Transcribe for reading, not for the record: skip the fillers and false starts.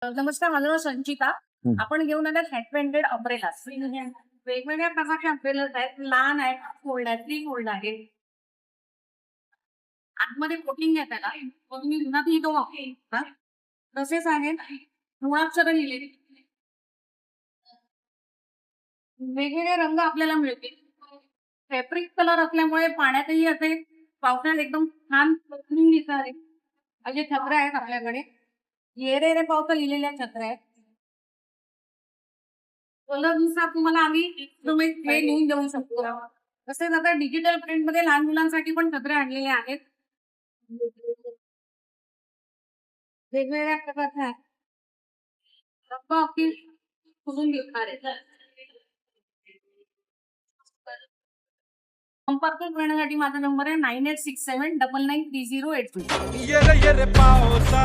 नमस्कार, माझं नाव संचिता. हं. आपण घेऊन आल्यात हॅट पेंटेड अम्ब्रेलास. वेगवेगळ्या प्रकारचे अम्ब्रेलास आहेत. लहान आहेत, फोल्ड आहेत, 3 फोल्ड आहेत. आतमध्ये कोटिंग आहे त्याला. मग तुम्ही उन्हातही तो वापरू शकता. तसेच आहेत मुळाक्षरं लिहिलेली. वेगवेगळे रंग आपल्याला मिळतील. फॅब्रिक कलर असल्यामुळे पाण्यातही असे पावसाळ्यात एकदम छान उतरून दिसणारे असे छत्र्या आहेत आपल्याकडे. ये रे रे पावसा लिहिलेल्या छत्र्या आहेत. कलरनुसार तुम्हाला आम्ही इंस्ट्रुमेंट हे लिहून देऊ शकतो. तसेच आता डिजिटल प्रिंटमध्ये लहान मुलांसाठी पण छत्र्या आणलेल्या आहेत. वेगवेगळ्या प्रकारच्या आहेत. रंग अगदी खुलून दिसणार आहेत. संपर्क करण्यासाठी माझा नंबर आहे 9867993082. येरे येरे पावसा